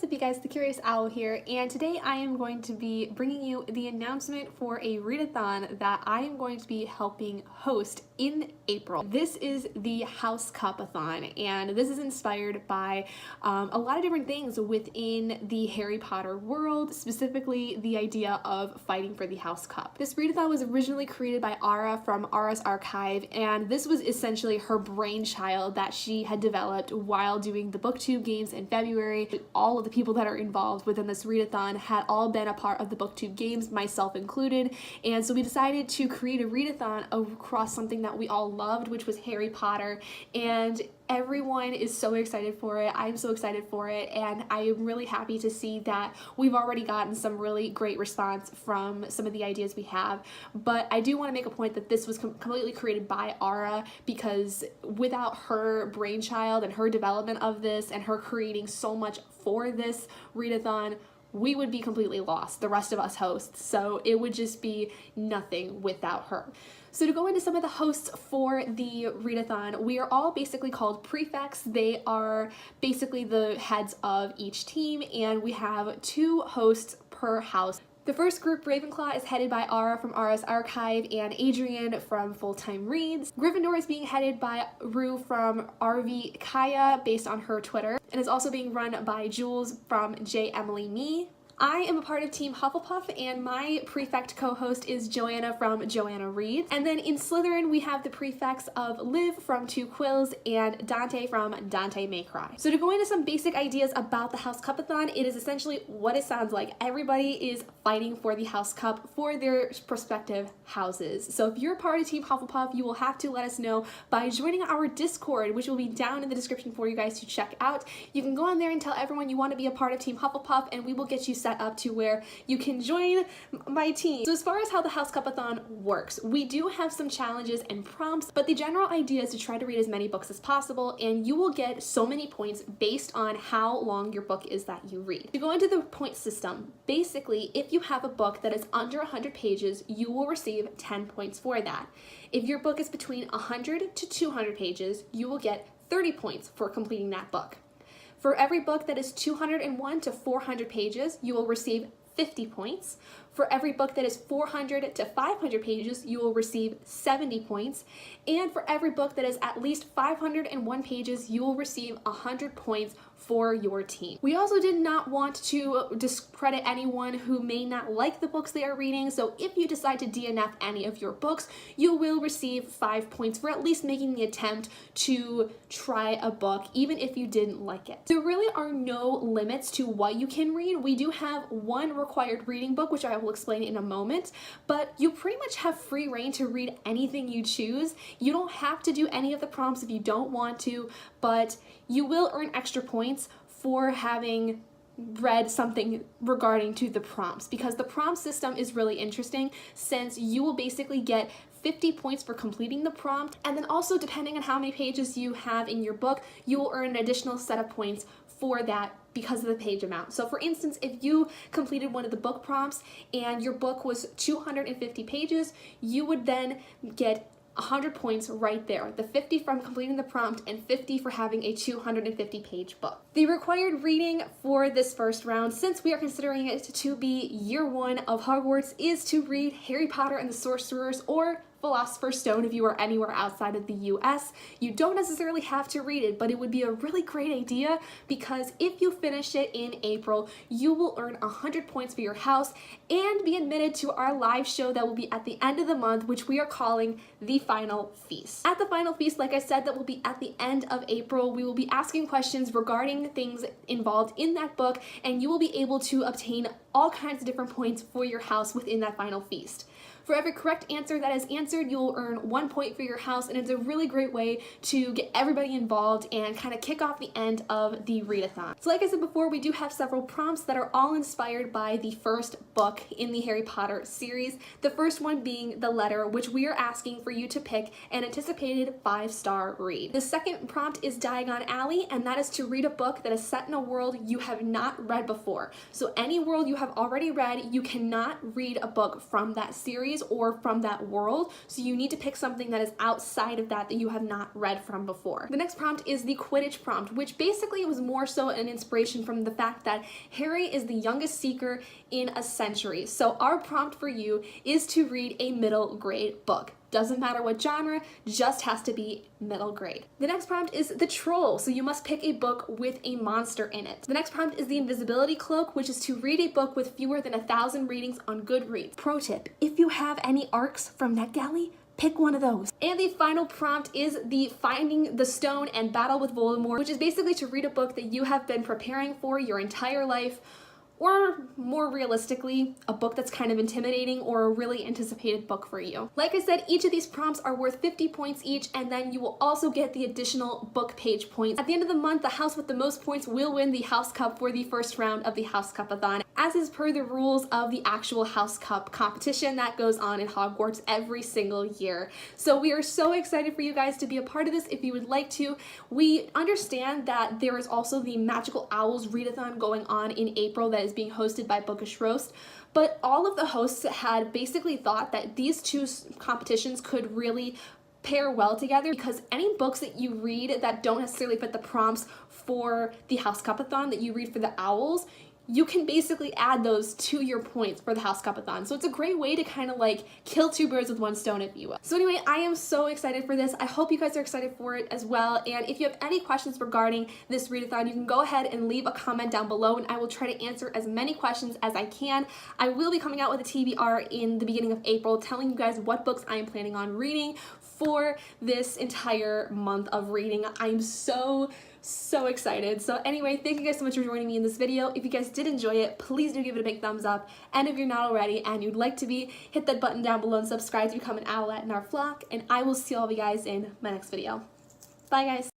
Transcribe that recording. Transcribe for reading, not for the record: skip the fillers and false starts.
up you guys, the Curious Owl here, and today I am going to be bringing you the announcement for a readathon that I am going to be helping host in April. This is the HouseCupathon, and this is inspired by a lot of different things within the Harry Potter world, specifically the idea of fighting for the House Cup. This readathon was originally created by Ara from Ara's Archive, and this was essentially her brainchild that she had developed while doing the booktube games in February. All of the people that are involved within this readathon had all been a part of the booktube games, myself included, and so we decided to create a readathon across something that we all loved, which was Harry Potter, and everyone is so excited for it. I'm so excited for it, and I am really happy to see that we've already gotten some really great response from some of the ideas we have. But I do want to make a point that this was completely created by Ara, because without her brainchild and her development of this and her creating so much for this readathon, we would be completely lost, the rest of us hosts, so it would just be nothing without her. So to go into some of the hosts for the readathon, we are all basically called prefects. They are basically the heads of each team, and we have 2 hosts per house. The first group, Ravenclaw, is headed by Ara from Ara's Archive and Adrian from Full-Time Reads. Gryffindor is being headed by Rue from RV Kaya, based on her Twitter, and is also being run by Jules from J. Emily Me. I am a part of Team Hufflepuff, and my prefect co-host is Joanna from Joanna Reads. And then in Slytherin, we have the prefects of Liv from 2 Quills and Dante from Dante May Cry. So to go into some basic ideas about the HouseCupathon, it is essentially what it sounds like. Everybody is fighting for the House Cup for their respective houses. So if you're a part of Team Hufflepuff, you will have to let us know by joining our Discord, which will be down in the description for you guys to check out. You can go on there and tell everyone you want to be a part of Team Hufflepuff, and we will get you set up to where you can join my team. So as far as how the HouseCupathon works, we do have some challenges and prompts, but the general idea is to try to read as many books as possible, and you will get so many points based on how long your book is that you read. To go into the point system, basically, if you have a book that is under 100 pages, you will receive 10 points for that. If your book is between 100 to 200 pages, you will get 30 points for completing that book. For every book that is 201 to 400 pages, you will receive 50 points. For every book that is 400 to 500 pages, you will receive 70 points. And for every book that is at least 501 pages, you will receive 100 points for your team. We also did not want to discredit anyone who may not like the books they are reading, so if you decide to DNF any of your books, you will receive 5 points for at least making the attempt to try a book, even if you didn't like it. There really are no limits to what you can read. We do have one required reading book, which I will explain in a moment, but you pretty much have free reign to read anything you choose. You don't have to do any of the prompts if you don't want to, but you will earn extra points for having read something regarding to the prompts, because the prompt system is really interesting, since you will basically get 50 points for completing the prompt, and then also depending on how many pages you have in your book, you will earn an additional set of points for that because of the page amount. So for instance, if you completed one of the book prompts and your book was 250 pages, you would then get 100 points right there, the 50 from completing the prompt and 50 for having a 250 page book. The required reading for this first round, since we are considering it to be year 1 of Hogwarts, is to read Harry Potter and the Sorcerers or Philosopher's Stone if you are anywhere outside of the US. You don't necessarily have to read it, but it would be a really great idea, because if you finish it in April, you will earn 100 points for your house and be admitted to our live show that will be at the end of the month, which we are calling the Final Feast. At the Final Feast, like I said, that will be at the end of April. We will be asking questions regarding things involved in that book, and you will be able to obtain all kinds of different points for your house within that Final Feast. For every correct answer that is answered, you will earn 1 point for your house, and it's a really great way to get everybody involved and kind of kick off the end of the readathon. So like I said before, we do have several prompts that are all inspired by the first book in the Harry Potter series. The first one being The Letter, which we are asking for you to pick an anticipated 5-star read. The second prompt is Diagon Alley, and that is to read a book that is set in a world you have not read before. So any world you have already read, you cannot read a book from that series. series or from that world, so you need to pick something that is outside of that you have not read from before. The next prompt is the Quidditch prompt, which basically was more so an inspiration from the fact that Harry is the youngest seeker in a century. So our prompt for you is to read a middle grade book. Doesn't matter what genre, just has to be middle grade. The next prompt is the Troll, so you must pick a book with a monster in it. The next prompt is the Invisibility Cloak, which is to read a book with fewer than 1,000 readings on Goodreads. Pro tip, if you have any arcs from NetGalley, pick one of those. And the final prompt is the Finding the Stone and Battle with Voldemort, which is basically to read a book that you have been preparing for your entire life, or more realistically, a book that's kind of intimidating or a really anticipated book for you. Like I said, each of these prompts are worth 50 points each, and then you will also get the additional book page points. At the end of the month, the house with the most points will win the House Cup for the first round of the HouseCupathon, as is per the rules of the actual House Cup competition that goes on in Hogwarts every single year. So we are so excited for you guys to be a part of this if you would like to. We understand that there is also the Magical Owls readathon going on in April that is being hosted by Bookish Roast, but all of the hosts had basically thought that these two competitions could really pair well together, because any books that you read that don't necessarily fit the prompts for the HouseCupathon that you read for the Owls, you can basically add those to your points for the HouseCupathon. So it's a great way to kind of like kill two birds with one stone, if you will. So anyway, I am so excited for this. I hope you guys are excited for it as well. And if you have any questions regarding this readathon, you can go ahead and leave a comment down below and I will try to answer as many questions as I can. I will be coming out with a TBR in the beginning of April, telling you guys what books I am planning on reading for this entire month of reading. I'm so excited. So anyway, thank you guys so much for joining me in this video. If you guys did enjoy it, please do give it a big thumbs up. And if you're not already and you'd like to be, hit that button down below and subscribe to become an owlet in our flock. And I will see all of you guys in my next video. Bye guys.